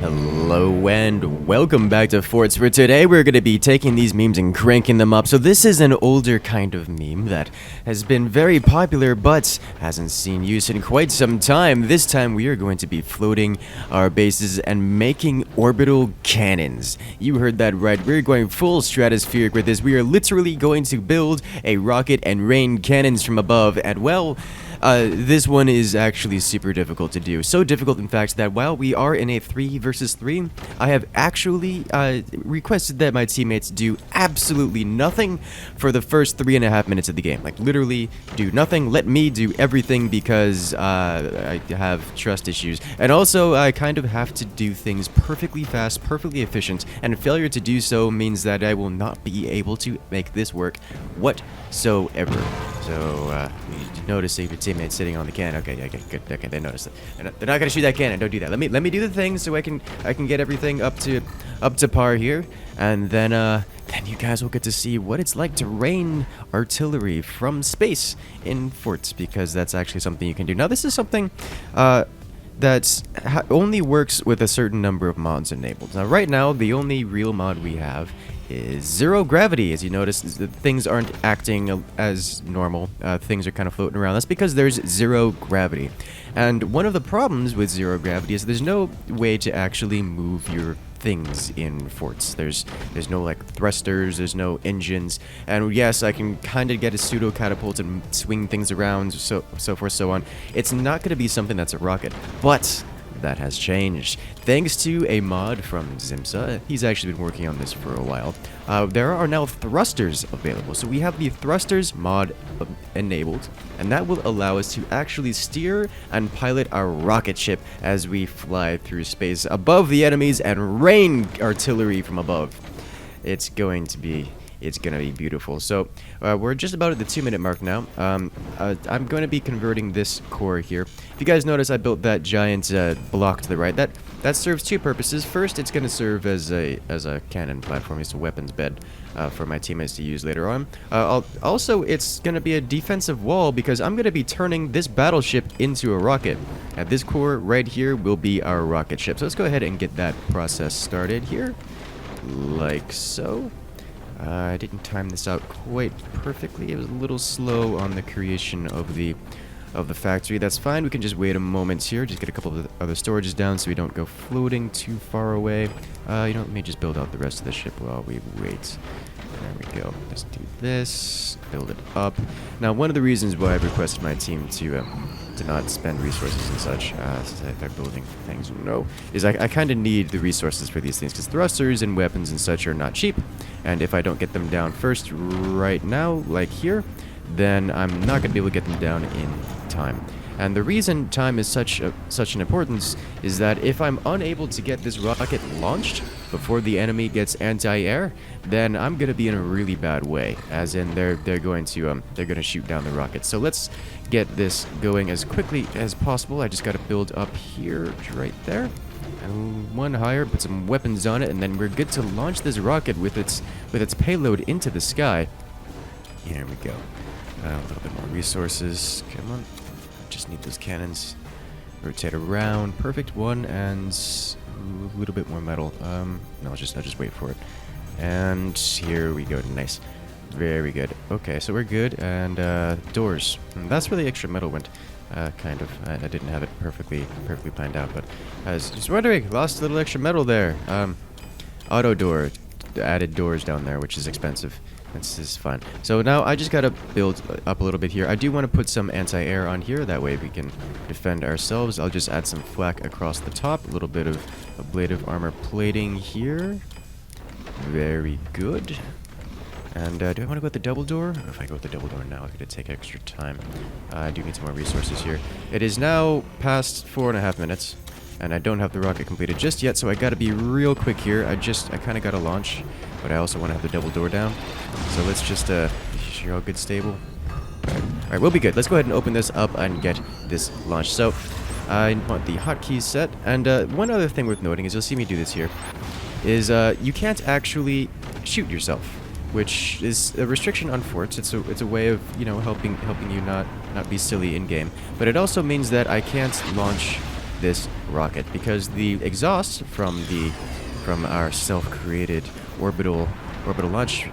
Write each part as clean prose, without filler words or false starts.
Hello and welcome back to Forts, where today we're going to be taking these memes and cranking them up. So this is an older kind of meme that has been very popular but hasn't seen use in quite some time. This time we are going to be floating our bases and making orbital cannons. You heard that right, we're going full stratospheric with this. We are literally going to build a rocket and rain cannons from above, and well, this one is actually super difficult to do. So difficult, in fact, that while we are in a 3 versus 3, I have actually requested that my teammates do absolutely nothing for the first 3.5 minutes of the game. Like, literally do nothing. Let me do everything because I have trust issues. And also, I kind of have to do things perfectly fast, perfectly efficient, and failure to do so means that I will not be able to make this work whatsoever. So, you notice your teammates sitting on the cannon. Okay, yeah, good. Okay, they noticed it. They're not gonna shoot that cannon. Don't do that. Let me do the thing so I can get everything up to par here, and then you guys will get to see what it's like to rain artillery from space in forts, because that's actually something you can do. Now, this is something that only works with a certain number of mods enabled. Now, right now, the only real mod we have is zero gravity. As you notice, things aren't acting as normal. Things are kind of floating around. That's because there's zero gravity. And one of the problems with zero gravity is there's no way to actually move your things in forts. There's no like thrusters, there's no engines, and yes, I can kind of get a pseudo catapult and swing things around, so forth, so on. It's not going to be something that's a rocket, but that has changed thanks to a mod from Ximsa. He's actually been working on this for a while. There are now thrusters available, so we have the thrusters mod enabled, and that will allow us to actually steer and pilot our rocket ship as we fly through space above the enemies and rain artillery from above. It's gonna be beautiful. So we're just about at the 2-minute mark now. I'm going to be converting this core here. If you guys notice, I built that giant block to the right. That serves two purposes. First, it's going to serve as a cannon platform. It's a weapons bed for my teammates to use later on. Also, it's going to be a defensive wall because I'm going to be turning this battleship into a rocket. This core right here will be our rocket ship. So let's go ahead and get that process started here, like so. I didn't time this out quite perfectly. It was a little slow on the creation of the factory. That's fine. We can just wait a moment here. Just get a couple of the other storages down so we don't go floating too far away. Let me just build out the rest of the ship while we wait. There we go. Let's do this. Build it up. Now, one of the reasons why I've requested my team to not spend resources and such since they're building things, is I kind of need the resources for these things, because thrusters and weapons and such are not cheap, and if I don't get them down first right now, like here, then I'm not going to be able to get them down in time. And the reason time is such an importance is that if I'm unable to get this rocket launched before the enemy gets anti-air, then I'm gonna be in a really bad way. As in, they're going to shoot down the rocket. So let's get this going as quickly as possible. I just got to build up here, right there, and one higher. Put some weapons on it, and then we're good to launch this rocket with its payload into the sky. Here we go. A little bit more resources. Come on. Just need those cannons. Rotate around. Perfect one, and a little bit more metal. No, I'll just wait for it. And here we go. Nice. Very good. Okay, so we're good. And doors. That's where the extra metal went. Kind of. I didn't have it perfectly planned out, but I was just wondering. Lost a little extra metal there. Auto door. Added doors down there, which is expensive. This is fun. So now I just gotta build up a little bit here. I do want to put some anti-air on here. That way we can defend ourselves. I'll just add some flak across the top. A little bit of ablative armor plating here. Very good. And do I want to go with the double door? If I go with the double door now, it's going to take extra time. I do need some more resources here. It is now past 4.5 minutes. And I don't have the rocket completed just yet, so I gotta be real quick here. I kind of gotta launch, but I also want to have the double door down. So let's just, you're all good, stable. Alright, we'll be good. Let's go ahead and open this up and get this launched. So, I want the hotkeys set. And one other thing worth noting is, you'll see me do this here, is you can't actually shoot yourself, which is a restriction on forts. It's a way of, helping you not be silly in game. But it also means that I can't launch this rocket, because the exhaust from our self-created orbital launch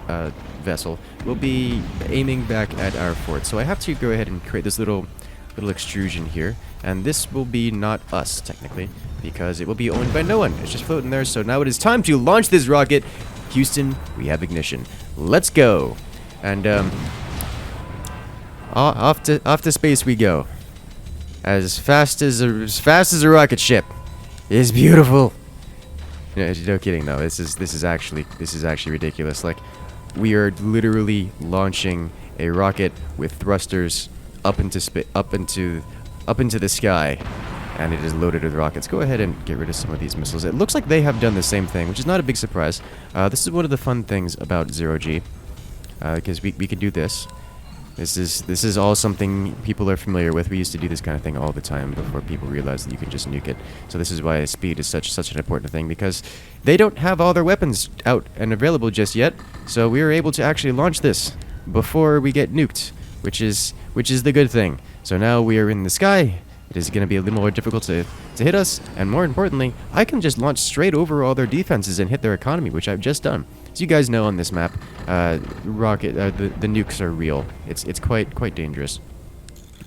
vessel will be aiming back at our fort. So I have to go ahead and create this little extrusion here, and this will be not us technically, because it will be owned by no one. It's just floating there. So now it is time to launch this rocket. Houston, we have ignition. Let's go. And off to space we go. As fast as a rocket ship. It is beautiful. No kidding though. This is actually ridiculous. Like, we are literally launching a rocket with thrusters up into the sky, and it is loaded with rockets. Go ahead and get rid of some of these missiles. It looks like they have done the same thing, which is not a big surprise. This is one of the fun things about 0G, because we can do this. This is all something people are familiar with. We used to do this kind of thing all the time before people realized that you can just nuke it. So this is why speed is such an important thing, because they don't have all their weapons out and available just yet. So we are able to actually launch this before we get nuked, which is the good thing. So now we are in the sky. It is going to be a little more difficult to hit us, and more importantly, I can just launch straight over all their defenses and hit their economy, which I've just done. As you guys know on this map, the nukes are real. It's quite dangerous.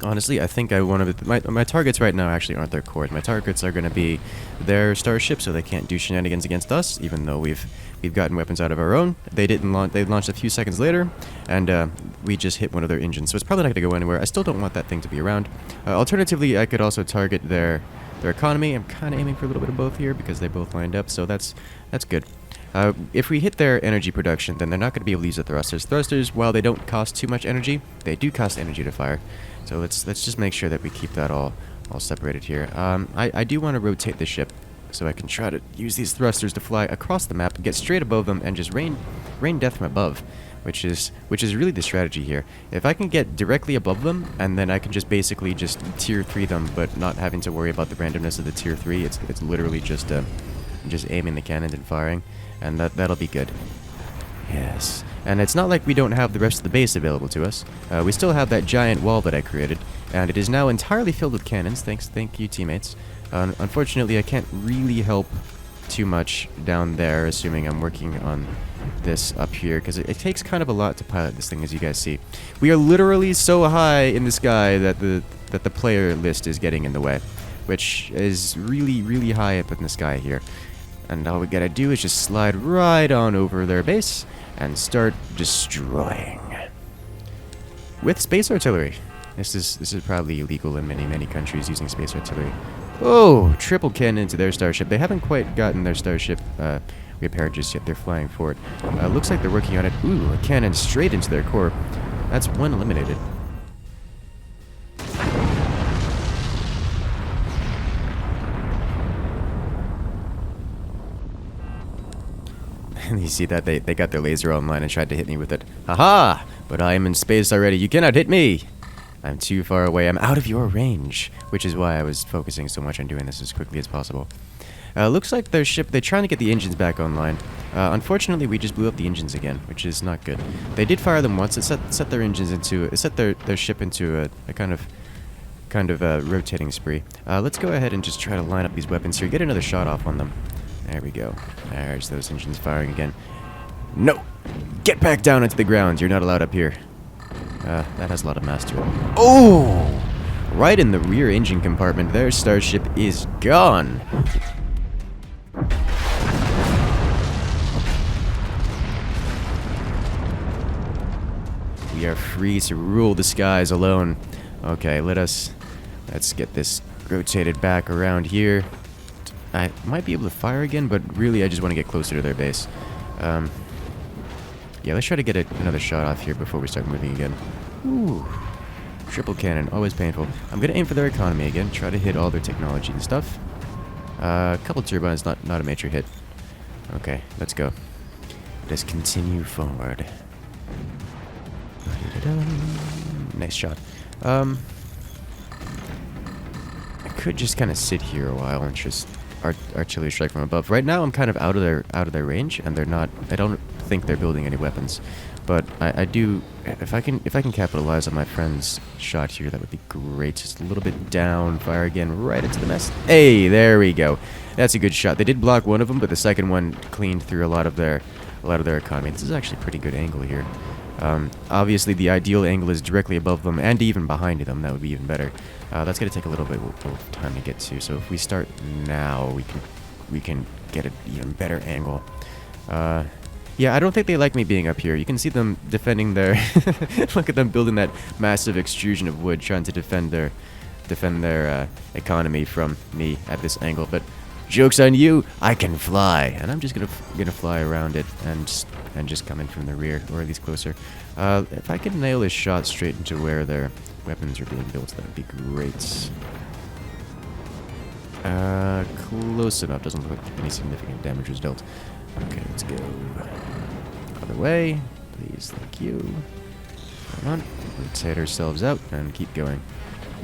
Honestly, I think my targets right now actually aren't their cores. My targets are going to be their starship, so they can't do shenanigans against us, even though we've gotten weapons out of our own. They didn't launch. They launched a few seconds later, and we just hit one of their engines. So it's probably not going to go anywhere. I still don't want that thing to be around. Alternatively, I could also target their economy. I'm kind of aiming for a little bit of both here because they both lined up, so that's good. If we hit their energy production, then they're not going to be able to use the thrusters. Thrusters, while they don't cost too much energy, they do cost energy to fire. So let's just make sure that we keep that all separated here. I do want to rotate the ship so I can try to use these thrusters to fly across the map, get straight above them, and just rain death from above, which is really the strategy here. If I can get directly above them, and then I can just basically just tier 3 them, but not having to worry about the randomness of the tier 3. It's literally just aiming the cannons and firing, and that'll be good. Yes. And it's not like we don't have the rest of the base available to us. We still have that giant wall that I created, and it is now entirely filled with cannons. Thank you, teammates. Unfortunately, I can't really help too much down there, assuming I'm working on this up here, because it takes kind of a lot to pilot this thing, as you guys see. We are literally so high in the sky that the player list is getting in the way, which is really high up in the sky here. And all we gotta do is just slide right on over their base and start destroying with space artillery. This is probably illegal in many countries, using space artillery. Oh, triple cannon into their starship. They haven't quite gotten their starship repaired just yet. They're flying for it. Looks like they're working on it. Ooh, a cannon straight into their core. That's one eliminated. And you see that they got their laser online and tried to hit me with it. Haha! But I am in space already. You cannot hit me! I'm too far away. I'm out of your range. Which is why I was focusing so much on doing this as quickly as possible. Looks like their ship, they're trying to get the engines back online. Unfortunately, we just blew up the engines again, which is not good. They did fire them once. It set their engines into, it set their ship into a kind of rotating spree. Let's go ahead and just try to line up these weapons here. Get another shot off on them. There we go. There's those engines firing again. No! Get back down into the ground. You're not allowed up here. That has a lot of mass to it. Oh! Right in the rear engine compartment. Their starship is gone. We are free to rule the skies alone. Okay, let's get this rotated back around here. I might be able to fire again, but really I just want to get closer to their base. Yeah, let's try to get another shot off here before we start moving again. Ooh. Triple cannon, always painful. I'm going to aim for their economy again, try to hit all their technology and stuff. A couple turbines, not a major hit. Okay, let's go. Let's continue forward. Nice shot. I could just kind of sit here a while and just artillery strike from above. Right now I'm kind of out of their range, and they're not. I don't think they're building any weapons, But I do, if I can capitalize on my friend's shot here, that would be great. Just a little bit down, fire again, right into the mess. Hey, there we go. That's a good shot. They did block one of them, but the second one cleaned through a lot of their economy. This is actually a pretty good angle here. Obviously, the ideal angle is directly above them and even behind them. That would be even better. That's gonna take a little bit of time to get to. So if we start now, we can get an even better angle. Yeah, I don't think they like me being up here. You can see them defending their... Look at them building that massive extrusion of wood, trying to defend their economy from me at this angle. But joke's on you, I can fly, and I'm just gonna fly around it and just come in from the rear, or at least closer. If I can nail this shot straight into where their weapons are being built, that would be great. Close enough. Doesn't look like any significant damage was dealt. Okay, let's go. Other way, please, thank you. Come on, rotate ourselves out and keep going.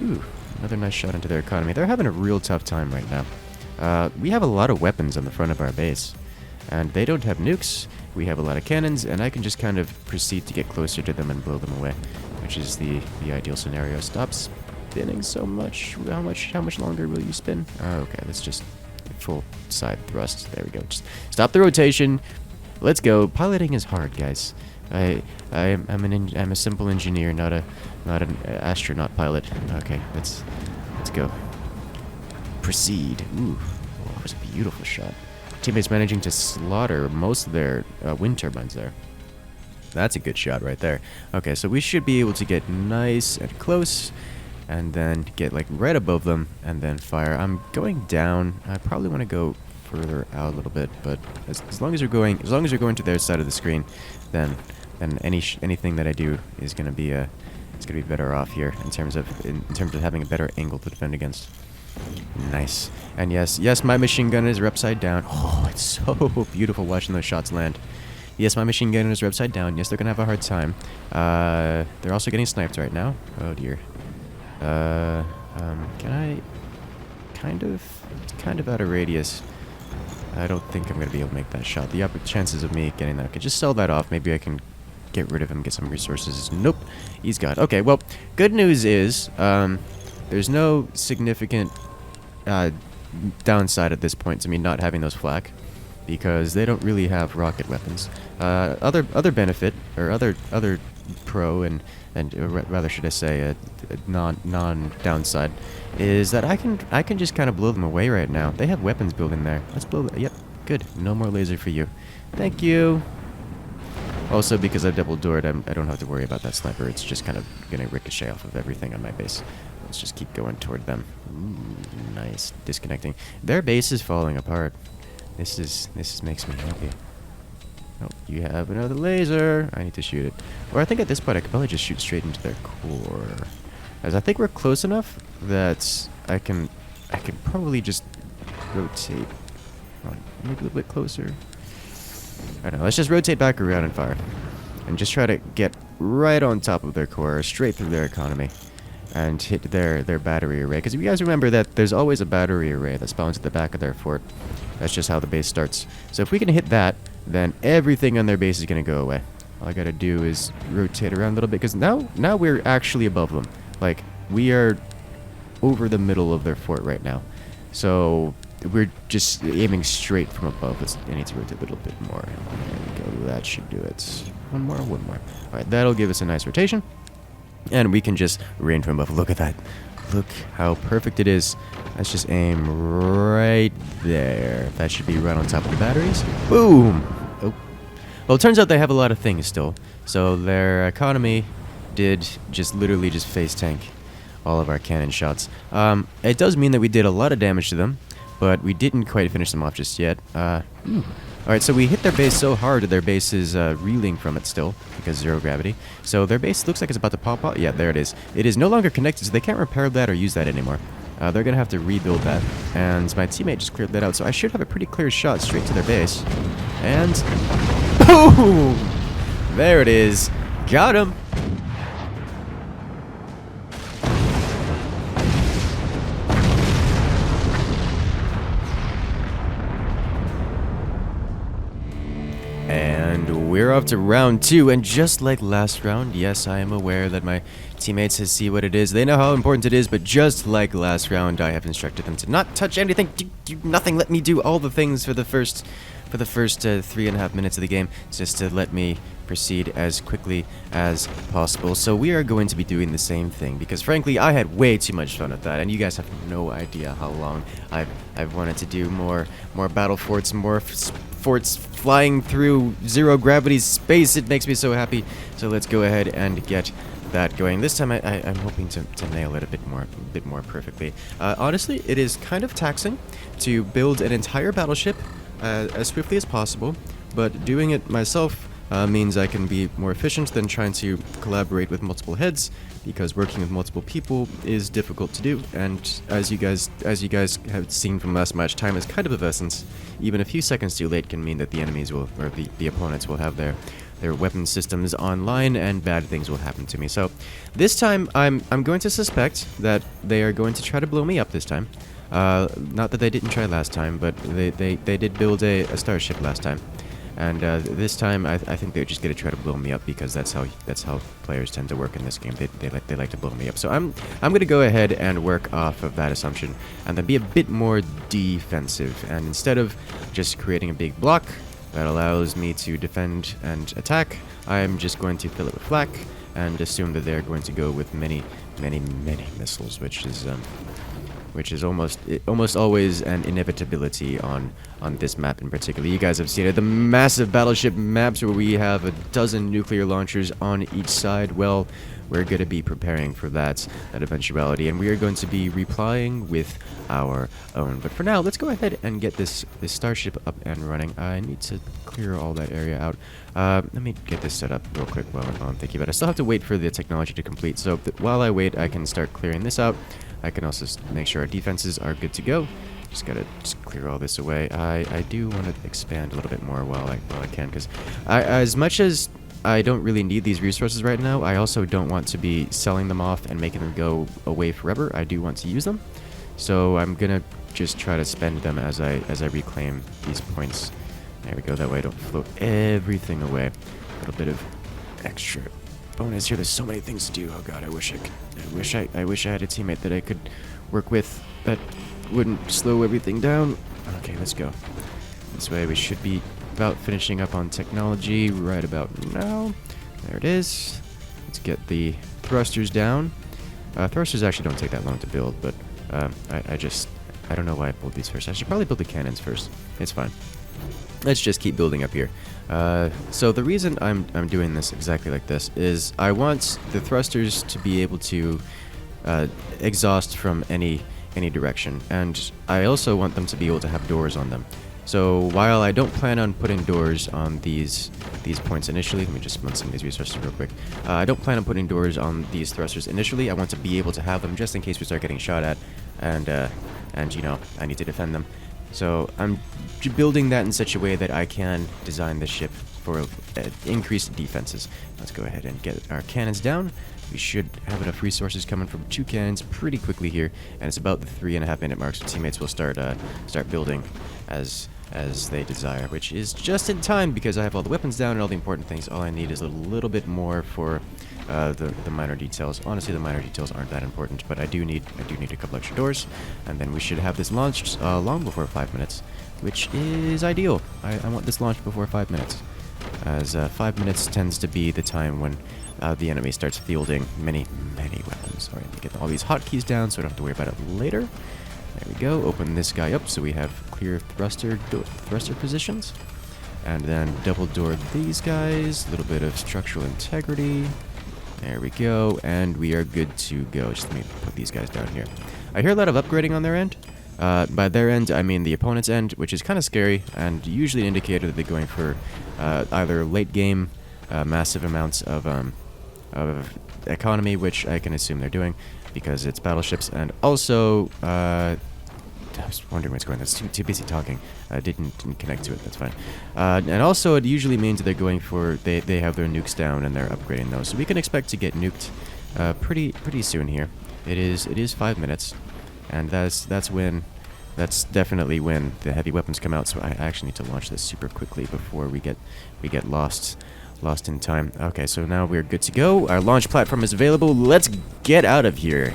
Ooh, another nice shot into their economy. They're having a real tough time right now. We have a lot of weapons on the front of our base, and they don't have nukes. We have a lot of cannons, and I can just kind of proceed to get closer to them and blow them away, which is the ideal scenario. Stop spinning so much. How much longer will you spin? Okay, let's just full side thrust. There we go. Just stop the rotation. Let's go. Piloting is hard, guys. I'm a simple engineer, not an astronaut pilot. Okay, let's go. Proceed. Ooh, oh, that was a beautiful shot. Teammates managing to slaughter most of their wind turbines there. That's a good shot right there. Okay, so we should be able to get nice and close, and then get like right above them, and then fire. I'm going down. I probably want to go further out a little bit, but as long as you're going to their side of the screen, then anything that I do is gonna be better off here in terms of having a better angle to defend against. Nice. And yes, my machine gunners are upside down. Oh, it's so beautiful watching those shots land. Yes, my machine gunners are upside down. Yes, they're gonna have a hard time. They're also getting sniped right now. Oh dear. Can I kind of out of radius? I don't think I'm gonna be able to make that shot. The chances of me getting that, I could just sell that off. Maybe I can get rid of him, get some resources. Nope, he's got. Okay, well, good news is there's no significant downside at this point to me not having those flak, because they don't really have rocket weapons. Other benefit, or other pro and rather should I say a non downside, is that I can just kind of blow them away right now. They have weapons built in there. Let's blow them. Yep, good. No more laser for you. Thank you. Also, because I've double doored, I don't have to worry about that sniper. It's just kind of gonna ricochet off of everything on my base. Let's just keep going toward them. Ooh, nice. Disconnecting. Their base is falling apart. This makes me happy. Oh, you have another laser. I need to shoot it. Or I think at this point I could probably just shoot straight into their core. As I think we're close enough that I can probably just rotate. On, maybe a little bit closer. I don't know. Let's just rotate back around and fire. And just try to get right on top of their core, straight through their economy. And hit their battery array. Because if you guys remember that there's always a battery array that spawns at the back of their fort. That's just how the base starts. So if we can hit that, then everything on their base is going to go away. All I got to do is rotate around a little bit. Because now we're actually above them. Like, we are over the middle of their fort right now. So we're just aiming straight from above. I need to rotate a little bit more. There we go. That should do it. One more. Alright, that'll give us a nice rotation. And we can just rain from above. Look at that. Look how perfect it is. Let's just aim right there. That should be right on top of the batteries. Boom! Oh. Well, it turns out they have a lot of things still. So their economy did literally just face tank all of our cannon shots. It does mean that we did a lot of damage to them, but we didn't quite finish them off just yet. Alright, so we hit their base so hard that their base is reeling from it still, because zero gravity. So their base looks like it's about to pop out. Yeah, there it is. It is no longer connected, so they can't repair that or use that anymore. They're going to have to rebuild that. And my teammate just cleared that out, so I should have a pretty clear shot straight to their base. And... boom! There it is. Got him! And we're off to round 2, and just like last round, yes, I am aware that my teammates see what it is. They know how important it is, but just like last round, I have instructed them to not touch anything, do nothing, let me do all the things for the first 3.5 minutes of the game, just to let me proceed as quickly as possible. So we are going to be doing the same thing, because frankly, I had way too much fun with that, and you guys have no idea how long I've wanted to do more battle forts, more forts flying through zero gravity space. It makes me so happy. So let's go ahead and get that going. This time I'm hoping to nail it a bit more perfectly. Honestly, it is kind of taxing to build an entire battleship as swiftly as possible, but doing it myself means I can be more efficient than trying to collaborate with multiple heads, because working with multiple people is difficult to do, and as you guys have seen from last match, time is kind of essence. Even a few seconds too late can mean that the enemies will, or the opponents will have their weapon systems online, and bad things will happen to me. So this time I'm going to suspect that they are going to try to blow me up this time. Not that they didn't try last time, but they did build a starship last time. And this time, I think they're just gonna try to blow me up, because that's how players tend to work in this game. They like to blow me up. So I'm gonna go ahead and work off of that assumption, and then be a bit more defensive. And instead of just creating a big block that allows me to defend and attack, I'm just going to fill it with flak and assume that they're going to go with many missiles, which is almost always an inevitability on this map in particular. You guys have seen it, the massive battleship maps where we have a dozen nuclear launchers on each side. Well, we're going to be preparing for that eventuality, and we are going to be replying with our own. But for now, let's go ahead and get this starship up and running. I need to clear all that area out. Let me get this set up real quick while I'm thinking about it. I still have to wait for the technology to complete, so while I wait, I can start clearing this out. I can also make sure our defenses are good to go. Just gotta clear all this away. I do want to expand a little bit more while I can, because as much as I don't really need these resources right now, I also don't want to be selling them off and making them go away forever. I do want to use them, so I'm gonna just try to spend them as I reclaim these points. There we go. That way I don't float everything away. A little bit of extra bonus here. There's so many things to do. Oh god, I wish I had a teammate that I could work with that wouldn't slow everything down. Okay, let's go. This way we should be about finishing up on technology right about now. There it is. Let's get the thrusters down. Thrusters actually don't take that long to build, but I don't know why I pulled these first. I should probably build the cannons first. It's fine. Let's just keep building up here. So the reason I'm doing this exactly like this is I want the thrusters to be able to exhaust from any direction, and I also want them to be able to have doors on them. So while I don't plan on putting doors on these points initially, let me just spend some of these resources real quick. I don't plan on putting doors on these thrusters initially. I want to be able to have them just in case we start getting shot at, and you know, I need to defend them. So I'm building that in such a way that I can design the ship for increased defenses. Let's go ahead and get our cannons down. We should have enough resources coming from 2 cannons pretty quickly here, and it's about the 3.5 minute mark, so teammates will start building as they desire, which is just in time because I have all the weapons down and all the important things. All I need is a little bit more for the minor details. Honestly, the minor details aren't that important, but I do need a couple extra doors, and then we should have this launched long before 5 minutes, which is ideal. I want this launched before 5 minutes, as 5 minutes tends to be the time when the enemy starts fielding many weapons. Alright, let me get all these hotkeys down so I don't have to worry about it later. There we go. Open this guy up so we have clear thruster positions. And then double door these guys. A little bit of structural integrity. There we go. And we are good to go. Just let me put these guys down here. I hear a lot of upgrading on their end. By their end, I mean the opponent's end, which is kind of scary and usually an indicator that they're going for either late game massive amounts of economy, which I can assume they're doing because it's battleships, and also I was wondering what's going on. It's too busy talking. Didn't connect to it. That's fine. And also, it usually means that they're going for they have their nukes down and they're upgrading those. So we can expect to get nuked pretty soon here. It is 5 minutes, and that's when That's definitely when the heavy weapons come out, so I actually need to launch this super quickly before we get lost in time. Okay, so now we're good to go. Our launch platform is available. Let's get out of here.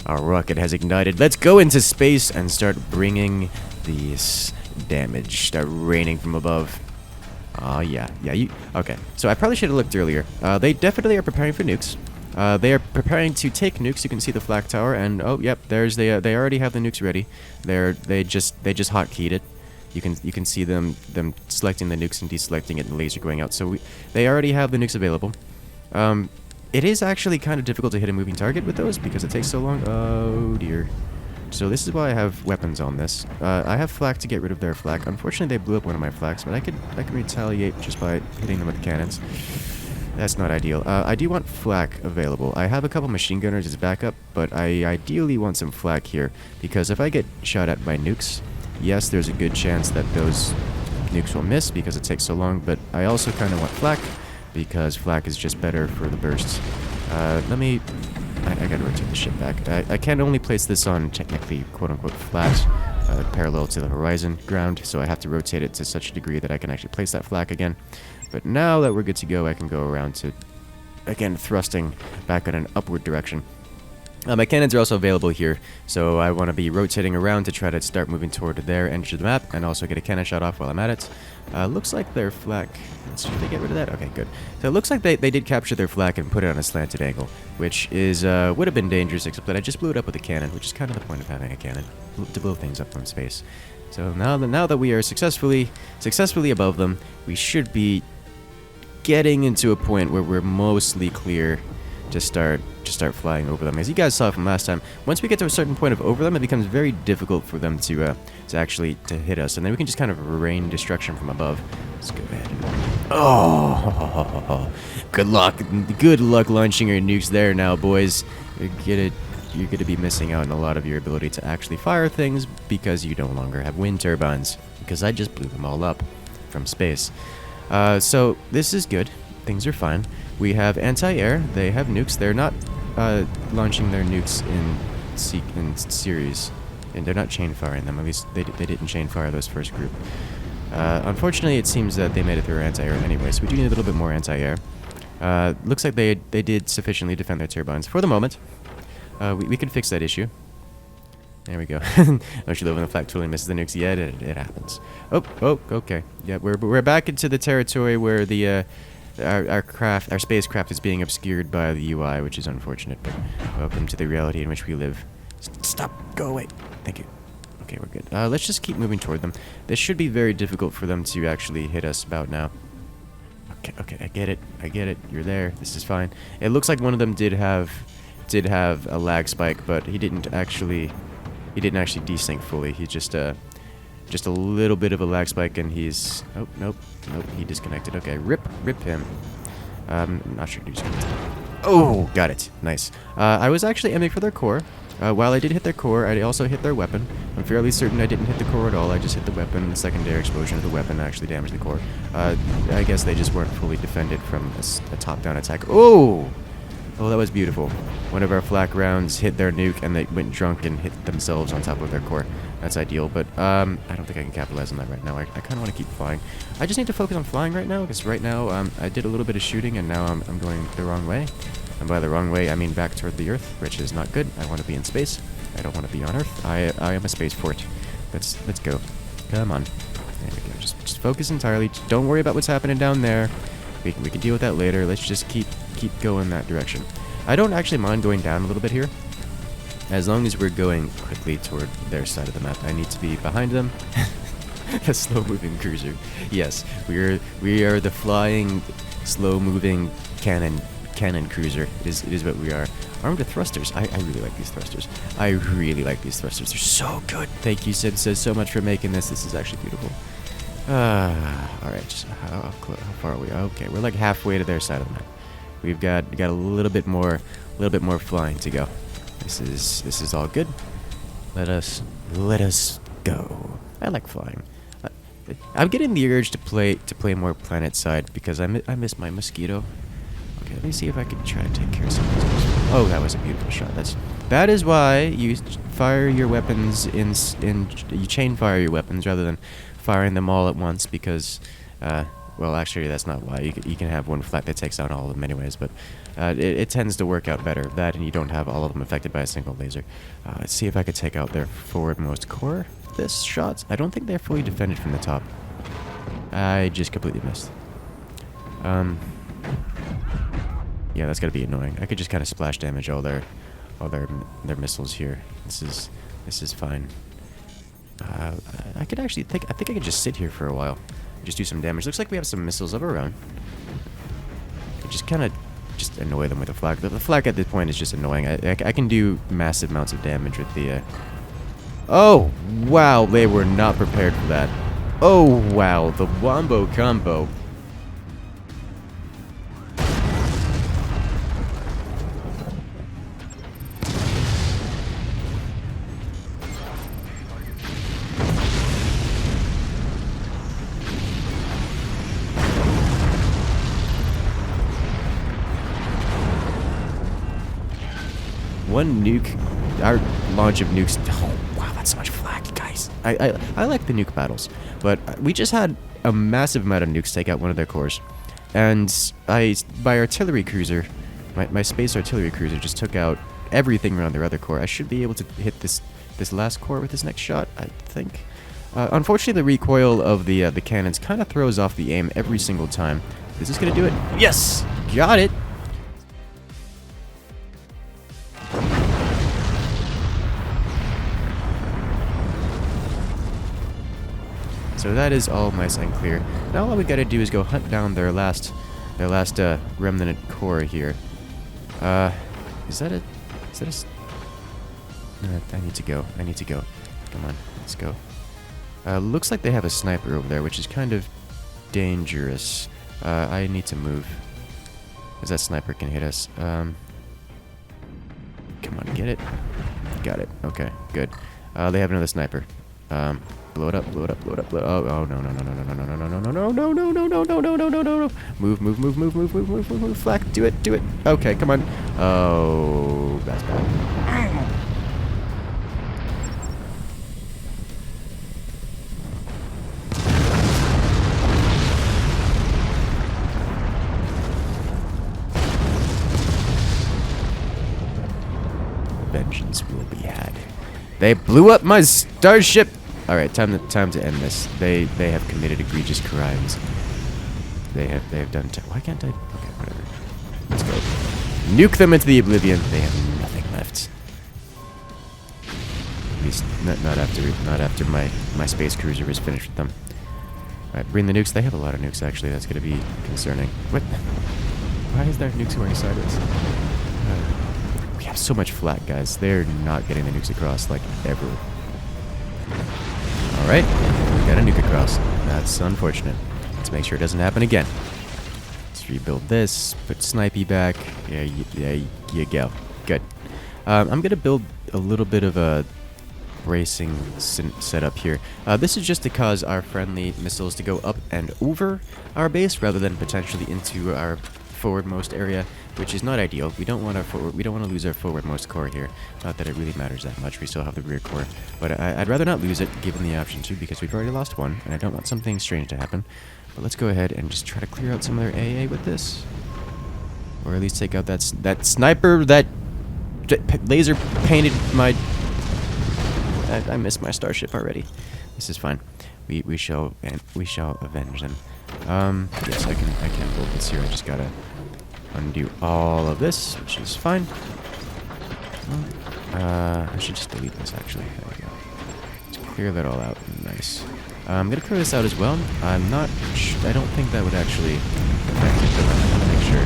Our rocket has ignited. Let's go into space and start bringing this damage. Start raining from above. Yeah, okay. So I probably should have looked earlier. They definitely are preparing for nukes. They are preparing to take nukes. You can see the flak tower, and oh, yep, there's they already have the nukes ready. They just hotkeyed it. You can see them selecting the nukes and deselecting it, and laser going out. So they already have the nukes available. It is actually kind of difficult to hit a moving target with those because it takes so long. Oh dear. So this is why I have weapons on this. I have flak to get rid of their flak. Unfortunately, they blew up one of my flaks, but I could retaliate just by hitting them with the cannons. That's not ideal. I do want flak available. I have a couple machine gunners as backup, but I ideally want some flak here because if I get shot at by nukes, yes, there's a good chance that those nukes will miss because it takes so long, but I also kind of want flak because flak is just better for the bursts. I gotta rotate the ship back. I can only place this on technically quote-unquote flat, parallel to the horizon ground, so I have to rotate it to such a degree that I can actually place that flak again. But now that we're good to go, I can go around to, again, thrusting back in an upward direction. My cannons are also available here, so I want to be rotating around to try to start moving toward their edge of the map, and also get a cannon shot off while I'm at it. Looks like their flak... Should they get rid of that? Okay, good. So it looks like they did capture their flak and put it on a slanted angle, which is would have been dangerous, except that I just blew it up with a cannon, which is kind of the point of having a cannon, to blow things up from space. So now that we are successfully above them, we should be getting into a point where we're mostly clear to start flying over them. As you guys saw from last time, once we get to a certain point of over them, it becomes very difficult for them to actually hit us, and then we can just kind of rain destruction from above. Let's go ahead and... Oh, good luck launching your nukes there now, boys. You're gonna be missing out on a lot of your ability to actually fire things because you no longer have wind turbines, because I just blew them all up from space. So this is good. Things are fine. We have anti-air. They have nukes. They're not launching their nukes in series, and they're not chain firing them. At least they didn't chain fire those first group. Unfortunately, it seems that they made it through anti-air anyway, so we do need a little bit more anti-air. Looks like they did sufficiently defend their turbines for the moment. We can fix that issue. There we go. Don't you love when the flak totally misses the nukes? Yeah, it happens. Oh, okay. Yeah, we're back into the territory where the our spacecraft is being obscured by the UI, which is unfortunate, but welcome to the reality in which we live. Stop. Go away. Thank you. Okay, we're good. Let's just keep moving toward them. This should be very difficult for them to actually hit us about now. Okay, I get it. You're there. This is fine. It looks like one of them did have a lag spike, but he didn't actually desync fully. He's just a little bit of a lag spike, and he's... Oh, nope, he disconnected. Okay, rip him. I'm not sure who's going to... Oh, got it. Nice. I was actually aiming for their core. While I did hit their core, I also hit their weapon. I'm fairly certain I didn't hit the core at all. I just hit the weapon. The secondary explosion of the weapon actually damaged the core. I guess they just weren't fully defended from a top-down attack. Oh, that was beautiful. One of our flak rounds hit their nuke, and they went drunk and hit themselves on top of their core. That's ideal, but I don't think I can capitalize on that right now. I kind of want to keep flying. I just need to focus on flying right now, because right now I did a little bit of shooting, and now I'm going the wrong way. And by the wrong way, I mean back toward the Earth, which is not good. I want to be in space. I don't want to be on Earth. I am a spaceport. Let's go. Come on. There we go. Just focus entirely. Don't worry about what's happening down there. We can deal with that later. Let's just keep going that direction. I don't actually mind going down a little bit here, as long as we're going quickly toward their side of the map. I need to be behind them. A slow-moving cruiser. Yes, we are the flying, slow-moving cannon cruiser. It is what we are. Armed with thrusters. I really like these thrusters. They're so good. Thank you, Sid says so much for making this. This is actually beautiful. Alright, how far are we? Okay, we're like halfway to their side of the map. We've got a little bit more flying to go. This is all good. Let us go. I like flying. I'm getting the urge to play more planet side because I miss my mosquito. Let me see if I can try to take care of some of those. Oh, that was a beautiful shot. That is why you fire your weapons you chain fire your weapons rather than firing them all at once because, well, actually, that's not why. You can have one flak that takes out all of them anyways, but it tends to work out better. That and you don't have all of them affected by a single laser. Let's see if I could take out their forwardmost core. This shot, I don't think they're fully defended from the top. I just completely missed. Yeah, that's gotta be annoying. I could just kind of splash damage all their missiles here. This is fine. I could actually I think I could just sit here for a while, just do some damage. Looks like we have some missiles of our own. Just kind of just annoy them with the flak. The flak at this point is just annoying. I can do massive amounts of damage with the. Oh wow, they were not prepared for that. Oh wow, the wombo combo. One nuke, our launch of nukes. Oh wow, that's so much flak, guys. I like the nuke battles, but we just had a massive amount of nukes take out one of their cores, and my artillery cruiser, my space artillery cruiser just took out everything around their other core. I should be able to hit this last core with this next shot, I think. Unfortunately, the recoil of the cannons kind of throws off the aim every single time. Is this gonna do it? Yes, got it. So that is all nice and clear. Now all we gotta do is go hunt down their last remnant core here. Is that a... I need to go. Come on, let's go. Looks like they have a sniper over there, which is kind of dangerous. I need to move. Because that sniper can hit us. Come on, get it. Got it. Okay, good. They have another sniper. Blow it up. Oh no. Move. Flak, do it. Okay, come on. Oh, that's bad. Vengeance will be had. They blew up my starship. All right, time to end this. They have committed egregious crimes. They have done. Why can't I? Okay, whatever. Let's go. Nuke them into the oblivion. They have nothing left. At least not after my space cruiser is finished with them. All right, bring the nukes. They have a lot of nukes actually. That's gonna be concerning. What? Why is there nukes going sideways? We have so much flak, guys. They're not getting the nukes across like ever. Alright, we got a nuke across. That's unfortunate. Let's make sure it doesn't happen again. Let's rebuild this, put Snipey back. Yeah, you go. Good. I'm going to build a little bit of a bracing setup here. This is just to cause our friendly missiles to go up and over our base rather than potentially into our forwardmost area, which is not ideal. We don't want to lose our forwardmost core here. Not that it really matters that much. We still have the rear core, but I'd rather not lose it given the option to, because we've already lost one, and I don't want something strange to happen. But let's go ahead and just try to clear out some of their AA with this, or at least take out that sniper that laser painted my. I missed my starship already. This is fine. We shall avenge them. Yes, I can build this here. I just gotta undo all of this, which is fine. I should just delete this actually. There we go. Let's clear that all out. Nice. I'm gonna clear this out as well. I'm not. I don't think that would actually affect it, but I'm gonna make sure.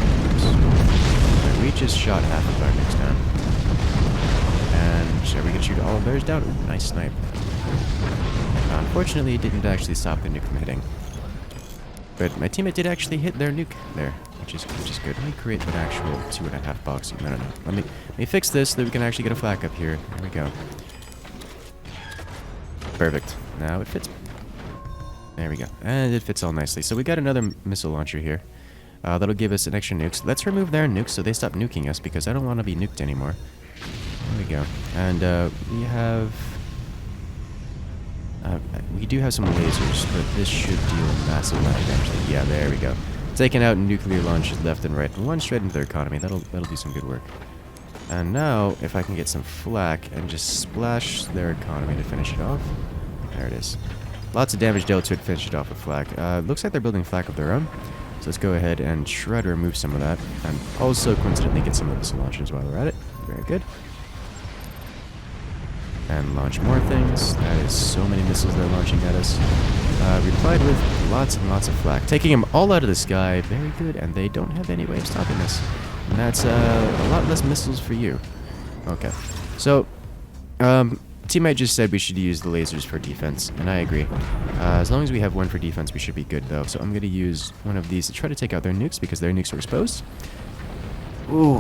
Right, we just shot half of our nukes down, and we can shoot all of theirs down. Ooh, nice snipe. Unfortunately, it didn't actually stop the nuke from hitting. But my teammate did actually hit their nuke there, which is good. Let me create an actual 2.5 box. No. Let me fix this so that we can actually get a flak up here. There we go. Perfect. Now it fits. There we go. And it fits all nicely. So we got another missile launcher here. That'll give us an extra nukes. Let's remove their nukes so they stop nuking us, because I don't want to be nuked anymore. There we we go. And we do have some lasers, but this should deal massive amount of damage. Yeah, there we go. Taking out nuclear launches left and right, and one straight into their economy. That'll do some good work. And now, if I can get some flak and just splash their economy to finish it off. There it is. Lots of damage dealt to it to finish it off with flak. Looks like they're building flak of their own. So let's go ahead and try to remove some of that. And also, coincidentally, get some of the missile launchers while we're at it. Very good. And launch more things. That is so many missiles they're launching at us. Replied with lots and lots of flak. Taking them all out of the sky. Very good. And they don't have any way of stopping this. And that's a lot less missiles for you. Okay. So, teammate just said we should use the lasers for defense. And I agree. As long as we have one for defense, we should be good, though. So I'm going to use one of these to try to take out their nukes because their nukes are exposed. Ooh.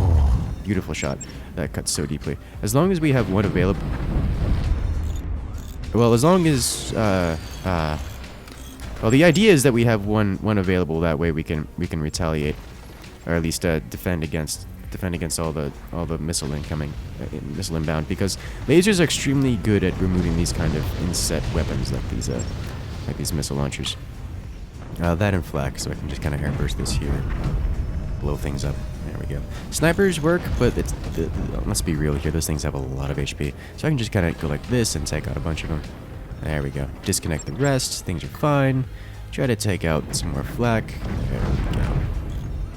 Beautiful shot. That cuts so deeply. As long as we have one available... Well, as long as... well, the idea is that we have one available. That way we can retaliate, or at least defend against all the missile incoming, missile inbound. Because lasers are extremely good at removing these kind of inset weapons like these missile launchers. That and flak, so I can just kind of airburst this here, blow things up. There we go. Snipers work, but let's be real here. Those things have a lot of HP, so I can just kind of go like this and take out a bunch of them. There we go. Disconnect the rest. Things are fine. Try to take out some more flak. There we go.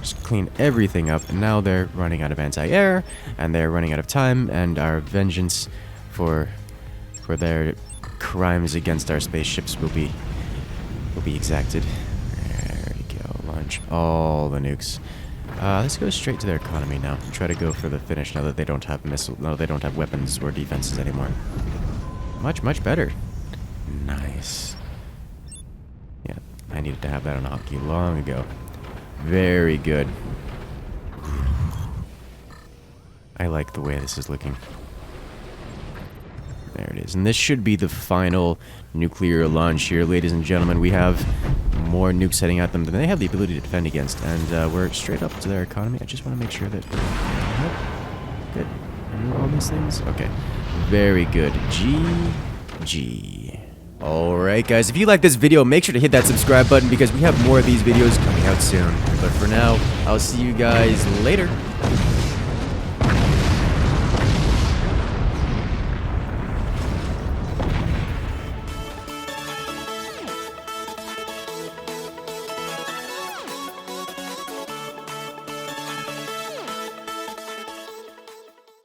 Just clean everything up, and now they're running out of anti-air, and they're running out of time, and our vengeance for their crimes against our spaceships will be exacted. There we go. Launch all the nukes. Let's go straight to their economy now and try to go for the finish now that they don't have they don't have weapons or defenses anymore. Much better. Nice. Yeah, I needed to have that on a hotkey long ago. Very good. I like the way this is looking. There it is. And this should be the final nuclear launch here, ladies and gentlemen. We have more nukes heading at them than they have the ability to defend against. And we're straight up to their economy. I just want to make sure that... Good. Remove all these things? Okay. Very good. GG. Alright guys, if you like this video, make sure to hit that subscribe button because we have more of these videos coming out soon. But for now, I'll see you guys later.